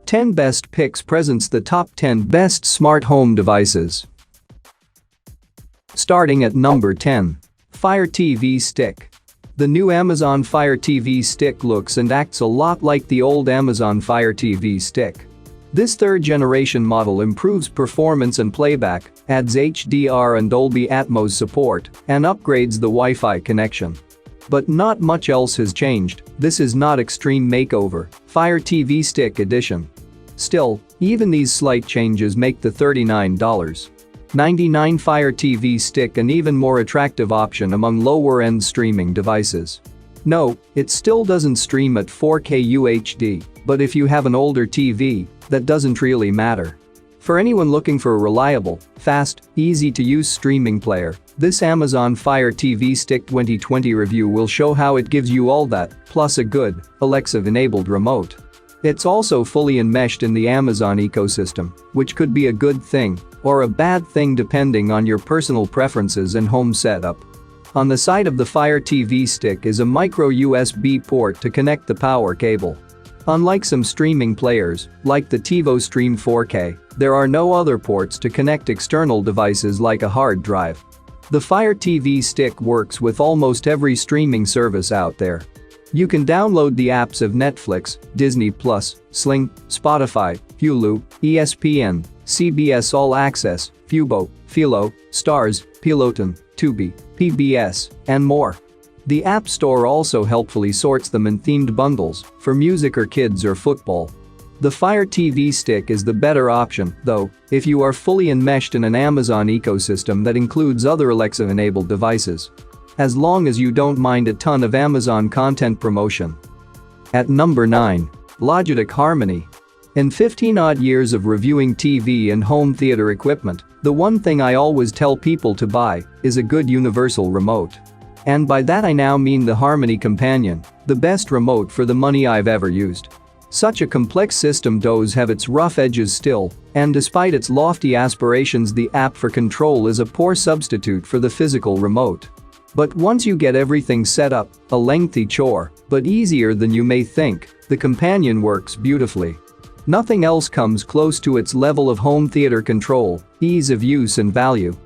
10 Best Picks presents the top 10 best smart home devices. Starting at number 10. Fire TV Stick. The new Amazon Fire TV Stick looks and acts a lot like the old Amazon Fire TV Stick. This third-generation model improves performance and playback, adds HDR and Dolby Atmos support, and upgrades the Wi-Fi connection. But not much else has changed. This is not Extreme Makeover, Fire TV Stick Edition. Still, even these slight changes make the $39.99 Fire TV Stick an even more attractive option among lower-end streaming devices. No, it still doesn't stream at 4K UHD, but if you have an older TV, that doesn't really matter. For anyone looking for a reliable, fast, easy-to-use streaming player, this Amazon Fire TV Stick 2020 review will show how it gives you all that, plus a good, Alexa-enabled remote. It's also fully enmeshed in the Amazon ecosystem, which could be a good thing or a bad thing depending on your personal preferences and home setup. On the side of the Fire TV Stick is a micro USB port to connect the power cable. Unlike some streaming players, like the TiVo Stream 4K, there are no other ports to connect external devices like a hard drive. The Fire TV Stick works with almost every streaming service out there. You can download the apps of Netflix, Disney+, Sling, Spotify, Hulu, ESPN, CBS All Access, Fubo, Philo, Starz, Peloton, Tubi, PBS, and more. The App Store also helpfully sorts them in themed bundles for music or kids or football. The Fire TV Stick is the better option, though, if you are fully enmeshed in an Amazon ecosystem that includes other Alexa-enabled devices. As long as you don't mind a ton of Amazon content promotion. At number 9. Logitech Harmony. In 15-odd years of reviewing TV and home theater equipment, the one thing I always tell people to buy is a good universal remote. And by that I now mean the Harmony Companion, the best remote for the money I've ever used. Such a complex system does have its rough edges still, and despite its lofty aspirations, the app for control is a poor substitute for the physical remote. But once you get everything set up, a lengthy chore, but easier than you may think, the companion works beautifully. Nothing else comes close to its level of home theater control, ease of use and value.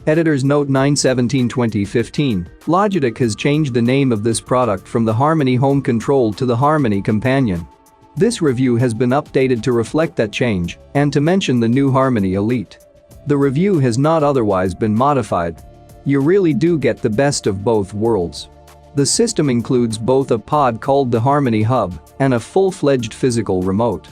Editor's Note 9/17/2015, Logitech has changed the name of this product from the Harmony Home Control to the Harmony Companion. This review has been updated to reflect that change and to mention the new Harmony Elite. The review has not otherwise been modified. You really do get the best of both worlds. The system includes both a pod called the Harmony Hub and a full-fledged physical remote.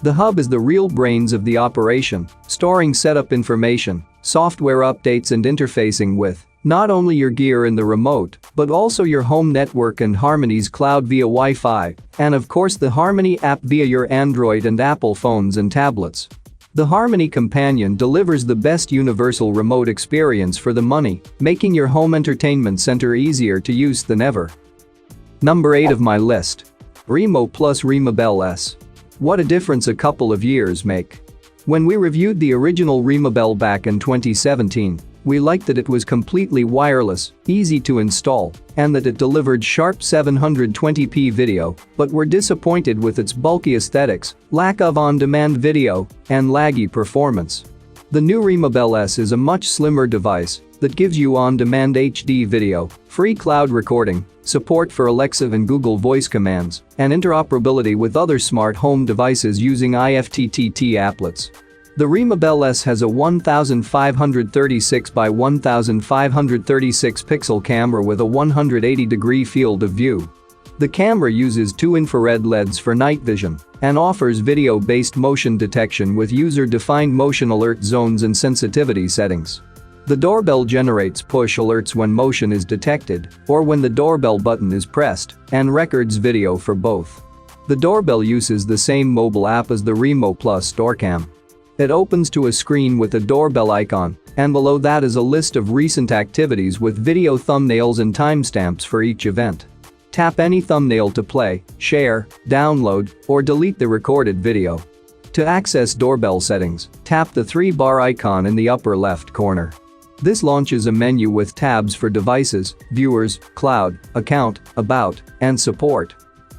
The hub is the real brains of the operation, storing setup information, software updates and interfacing with not only your gear in the remote, but also your home network and Harmony's cloud via Wi-Fi, and of course the Harmony app via your Android and Apple phones and tablets. The Harmony Companion delivers the best universal remote experience for the money, making your home entertainment center easier to use than ever. Number 8 of my list. Remo plus Remobel S. What a difference a couple of years make. When we reviewed the original Remobel back in 2017, we liked that it was completely wireless, easy to install, and that it delivered sharp 720p video, but were disappointed with its bulky aesthetics, lack of on-demand video, and laggy performance. The new Remobel S is a much slimmer device that gives you on-demand HD video, free cloud recording, support for Alexa and Google voice commands, and interoperability with other smart home devices using IFTTT applets. The Remobel S has a 1536 by 1536 pixel camera with a 180-degree field of view. The camera uses 2 infrared LEDs for night vision and offers video-based motion detection with user-defined motion alert zones and sensitivity settings. The doorbell generates push alerts when motion is detected or when the doorbell button is pressed and records video for both. The doorbell uses the same mobile app as the Remo Plus Doorcam. It opens to a screen with a doorbell icon, and below that is a list of recent activities with video thumbnails and timestamps for each event. Tap any thumbnail to play, share, download, or delete the recorded video. To access doorbell settings, tap the 3-bar icon in the upper left corner. This launches a menu with tabs for devices, viewers, cloud, account, about, and support.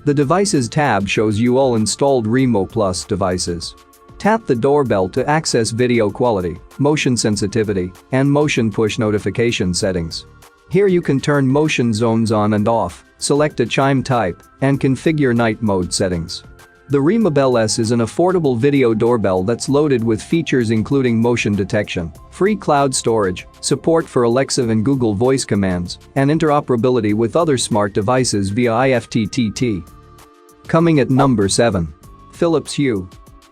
The Devices tab shows you all installed Remo Plus devices. Tap the doorbell to access video quality, motion sensitivity, and motion push notification settings. Here you can turn motion zones on and off, select a chime type, and configure night mode settings. The Remobell S is an affordable video doorbell that's loaded with features including motion detection, free cloud storage, support for Alexa and Google voice commands, and interoperability with other smart devices via IFTTT. Coming at number 7. Philips Hue.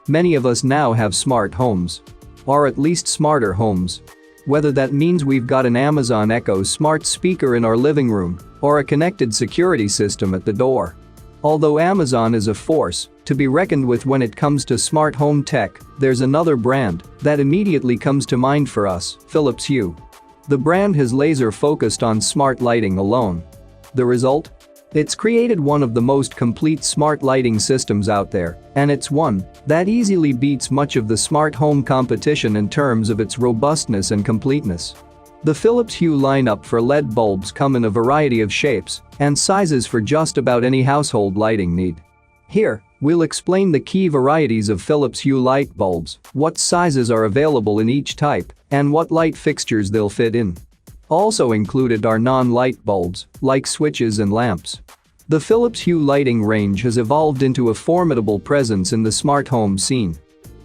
Many of us now have smart homes. Or at least smarter homes. Whether that means we've got an Amazon Echo smart speaker in our living room, or a connected security system at the door. Although Amazon is a force to be reckoned with when it comes to smart home tech, there's another brand that immediately comes to mind for us, Philips Hue. The brand has laser focused on smart lighting alone. The result? It's created one of the most complete smart lighting systems out there, and it's one that easily beats much of the smart home competition in terms of its robustness and completeness. The Philips Hue lineup for LED bulbs come in a variety of shapes and sizes for just about any household lighting need. Here, we'll explain the key varieties of Philips Hue light bulbs, what sizes are available in each type, and what light fixtures they'll fit in. Also included are non-light bulbs, like switches and lamps. The Philips Hue lighting range has evolved into a formidable presence in the smart home scene.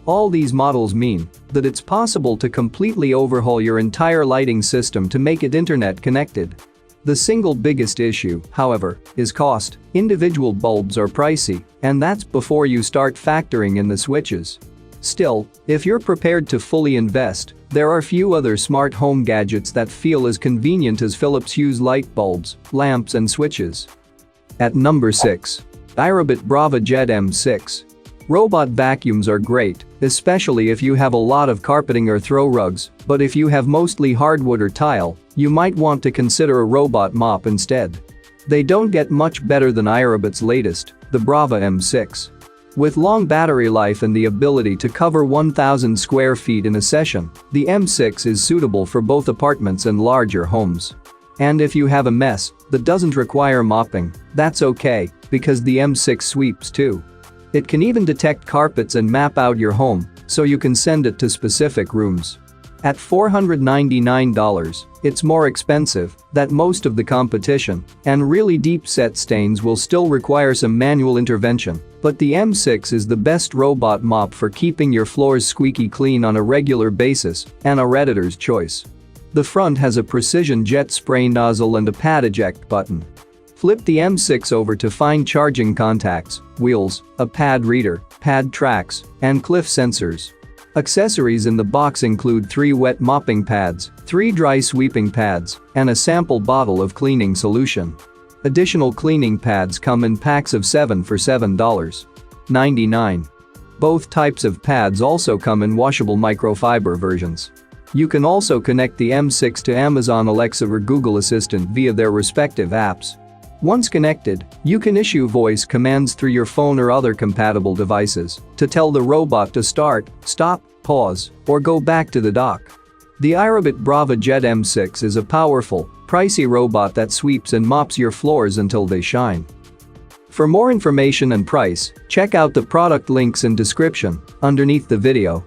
All these models mean that it's possible to completely overhaul your entire lighting system to make it internet connected. The single biggest issue, however, is cost. Individual bulbs are pricey, and that's before you start factoring in the switches. Still, if you're prepared to fully invest, there are few other smart home gadgets that feel as convenient as Philips Hue's light bulbs, lamps and switches. At number 6. Aerobit Brava Jet M6. Robot vacuums are great, especially if you have a lot of carpeting or throw rugs, but if you have mostly hardwood or tile, you might want to consider a robot mop instead. They don't get much better than Aerobit's latest, the Brava M6. With long battery life and the ability to cover 1,000 square feet in a session, the M6 is suitable for both apartments and larger homes. And if you have a mess that doesn't require mopping, that's okay, because the M6 sweeps too. It can even detect carpets and map out your home, so you can send it to specific rooms. At $499, it's more expensive than most of the competition, and really deep set stains will still require some manual intervention, but the M6 is the best robot mop for keeping your floors squeaky clean on a regular basis, and our editor's choice. The front has a precision jet spray nozzle and a pad eject button. Flip the M6 over to find charging contacts, wheels, a pad reader, pad tracks, and cliff sensors. Accessories in the box include 3 wet mopping pads, 3 dry sweeping pads, and a sample bottle of cleaning solution. Additional cleaning pads come in packs of 7 for $7.99. Both types of pads also come in washable microfiber versions. You can also connect the M6 to Amazon Alexa or Google Assistant via their respective apps. Once connected, you can issue voice commands through your phone or other compatible devices to tell the robot to start, stop, pause, or go back to the dock. The Aerobit Brava Jet M6 is a powerful, pricey robot that sweeps and mops your floors until they shine. For more information and price, check out the product links in description underneath the video.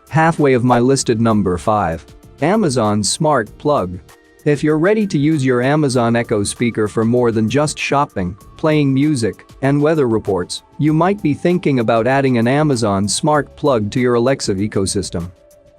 Halfway of my listed number 5. Amazon Smart Plug. If you're ready to use your Amazon Echo speaker for more than just shopping, playing music, and weather reports, you might be thinking about adding an Amazon Smart Plug to your Alexa ecosystem.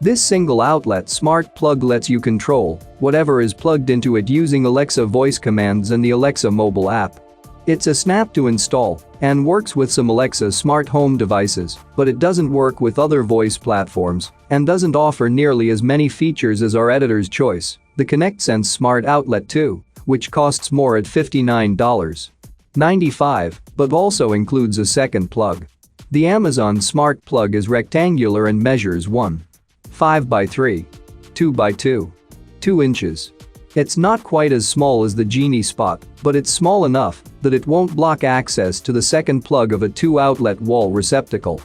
This single-outlet smart plug lets you control whatever is plugged into it using Alexa voice commands and the Alexa mobile app. It's a snap to install and works with some Alexa smart home devices, but it doesn't work with other voice platforms and doesn't offer nearly as many features as our editor's choice, the ConnectSense Smart Outlet 2, which costs more at $59.95, but also includes a second plug. The Amazon Smart Plug is rectangular and measures 1.5 by 3, 2 by 2 inches. It's not quite as small as the Genie Spot, but it's small enough that it won't block access to the second plug of a 2-outlet wall receptacle.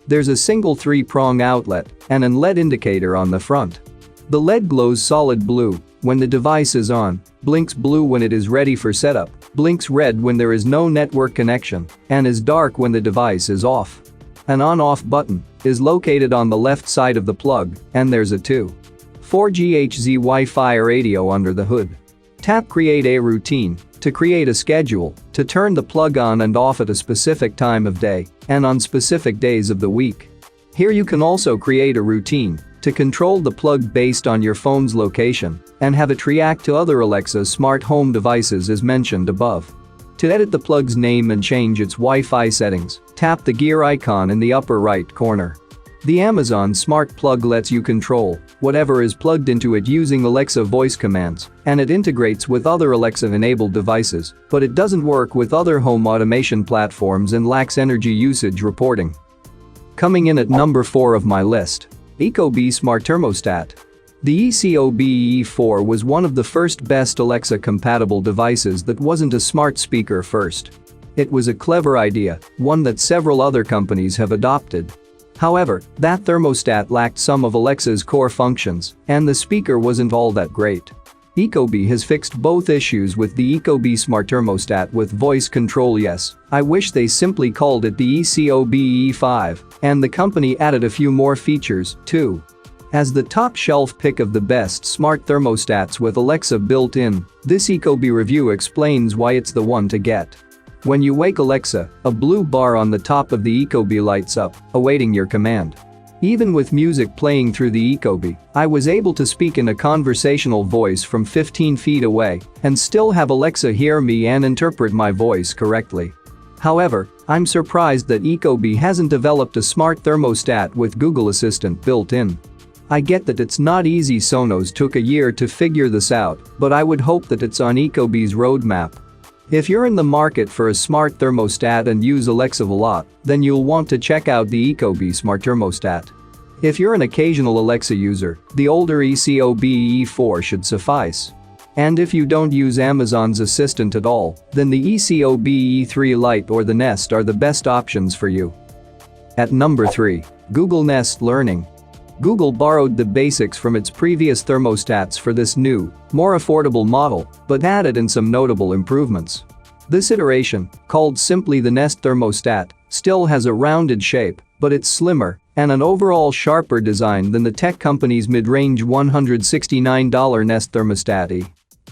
There's a single 3-prong outlet and an LED indicator on the front. The LED glows solid blue when the device is on, blinks blue when it is ready for setup, blinks red when there is no network connection, and is dark when the device is off. An on-off button is located on the left side of the plug, and there's a 2.4 GHz Wi-Fi radio under the hood. Tap Create a routine to create a schedule to turn the plug on and off at a specific time of day and on specific days of the week. Here you can also create a routine to control the plug based on your phone's location and have it react to other Alexa smart home devices as mentioned above. To edit the plug's name and change its Wi-Fi settings, tap the gear icon in the upper right corner. The Amazon Smart Plug lets you control whatever is plugged into it using Alexa voice commands, and it integrates with other Alexa-enabled devices, but it doesn't work with other home automation platforms and lacks energy usage reporting. Coming in at number 4 of my list. ecobee SmartThermostat. The ecobee E4 was one of the first best Alexa-compatible devices that wasn't a smart speaker first. It was a clever idea, one that several other companies have adopted. However, that thermostat lacked some of Alexa's core functions, and the speaker wasn't all that great. ecobee has fixed both issues with the ecobee SmartThermostat with voice control. Yes, I wish they simply called it the ecobee E5, and the company added a few more features, too. As the top shelf pick of the best smart thermostats with Alexa built in, this ecobee review explains why it's the one to get. When you wake Alexa, a blue bar on the top of the ecobee lights up, awaiting your command. Even with music playing through the ecobee, I was able to speak in a conversational voice from 15 feet away and still have Alexa hear me and interpret my voice correctly. However, I'm surprised that ecobee hasn't developed a smart thermostat with Google Assistant built in. I get that it's not easy. Sonos took a year to figure this out, but I would hope that it's on ecobee's roadmap. If you're in the market for a smart thermostat and use Alexa a lot, then you'll want to check out the ecobee SmartThermostat. If you're an occasional Alexa user, the older ecobee E4 should suffice. And if you don't use Amazon's Assistant at all, then the ecobee E3 Lite or the Nest are the best options for you. At number 3. Google Nest Learning. Google borrowed the basics from its previous thermostats for this new, more affordable model, but added in some notable improvements. This iteration, called simply the Nest thermostat, still has a rounded shape, but it's slimmer and an overall sharper design than the tech company's mid-range $169 Nest thermostat E.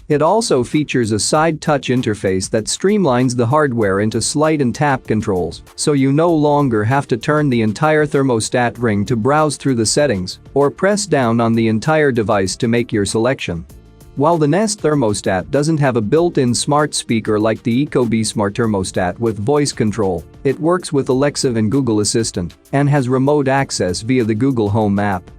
It also features a side touch interface that streamlines the hardware into slide and tap controls, so you no longer have to turn the entire thermostat ring to browse through the settings or press down on the entire device to make your selection. While the Nest thermostat doesn't have a built-in smart speaker like the ecobee SmartThermostat with voice control, it works with Alexa and Google Assistant and has remote access via the Google Home app.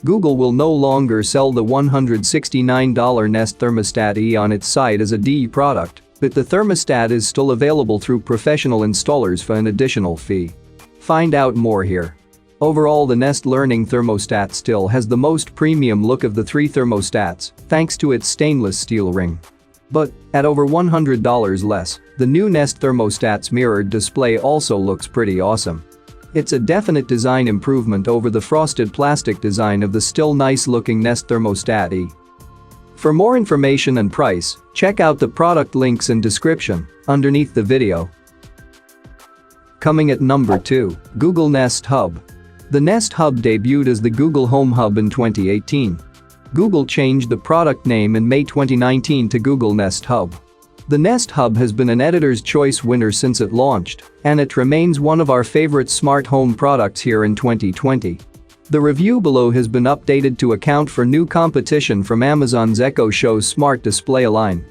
Google will no longer sell the $169 Nest thermostat E on its site as a DE product, but the thermostat is still available through professional installers for an additional fee. Find out more here. Overall, the Nest Learning thermostat still has the most premium look of the three thermostats, thanks to its stainless steel ring. But, at over $100 less, the new Nest thermostat's mirrored display also looks pretty awesome. It's a definite design improvement over the frosted plastic design of the still nice-looking Nest thermostat E. For more information and price, check out the product links in description underneath the video. Coming at number 2, Google Nest Hub. The Nest Hub debuted as the Google Home Hub in 2018. Google changed the product name in May 2019 to Google Nest Hub. The Nest Hub has been an Editor's Choice winner since it launched, and it remains one of our favorite smart home products here in 2020. The review below has been updated to account for new competition from Amazon's Echo Show's Smart Display line.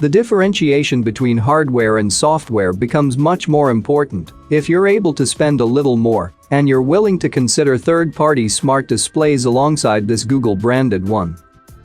The differentiation between hardware and software becomes much more important if you're able to spend a little more and you're willing to consider third-party smart displays alongside this Google-branded one.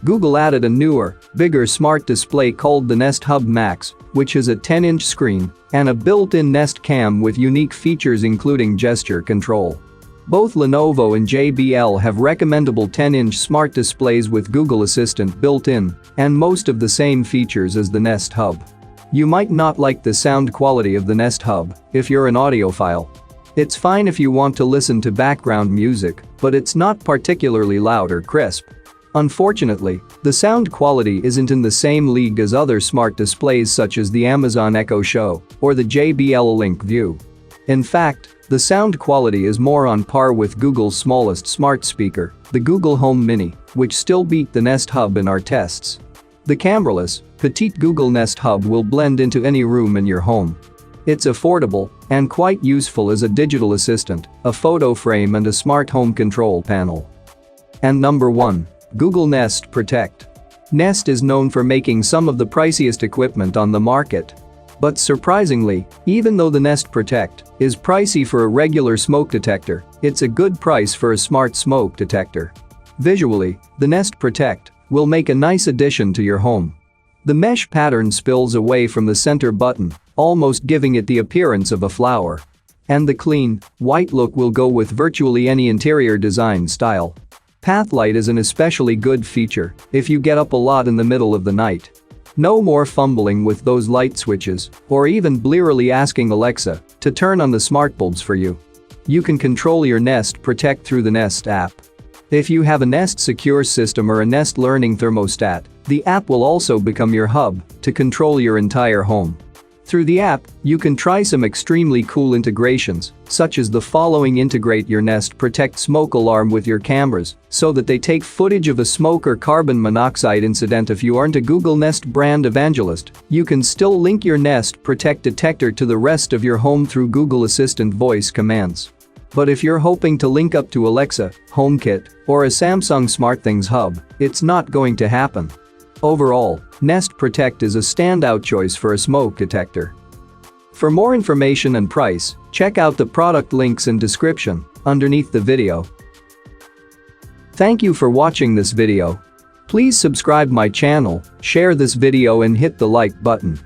Google added a newer, bigger smart display called the Nest Hub Max, which has a 10-inch screen and a built-in Nest Cam with unique features including gesture control. Both Lenovo and JBL have recommendable 10-inch smart displays with Google Assistant built in and most of the same features as the Nest Hub. You might not like the sound quality of the Nest Hub if you're an audiophile. It's fine if you want to listen to background music, but it's not particularly loud or crisp. Unfortunately, the sound quality isn't in the same league as other smart displays such as the Amazon Echo Show or the JBL Link View. In fact, the sound quality is more on par with Google's smallest smart speaker, the Google Home Mini, which still beat the Nest Hub in our tests. The cameraless, petite Google Nest Hub will blend into any room in your home. It's affordable and quite useful as a digital assistant, a photo frame and a smart home control panel. And number 1. Google Nest Protect. Nest is known for making some of the priciest equipment on the market. But surprisingly, even though the Nest Protect is pricey for a regular smoke detector, it's a good price for a smart smoke detector. Visually, the Nest Protect will make a nice addition to your home. The mesh pattern spills away from the center button, almost giving it the appearance of a flower. And the clean, white look will go with virtually any interior design style. Pathlight is an especially good feature if you get up a lot in the middle of the night. No more fumbling with those light switches or even blearily asking Alexa to turn on the smart bulbs for you. You can control your Nest Protect through the Nest app. If you have a Nest Secure system or a Nest Learning Thermostat, the app will also become your hub to control your entire home. Through the app, you can try some extremely cool integrations, such as the following: integrate your Nest Protect smoke alarm with your cameras so that they take footage of a smoke or carbon monoxide incident. If you aren't a Google Nest brand evangelist, you can still link your Nest Protect detector to the rest of your home through Google Assistant voice commands. But if you're hoping to link up to Alexa, HomeKit, or a Samsung SmartThings hub, it's not going to happen. Overall, Nest Protect is a standout choice for a smoke detector. For more information and price, check out the product links in description underneath the video. Thank you for watching this video. Please subscribe my channel, share this video and hit the like button.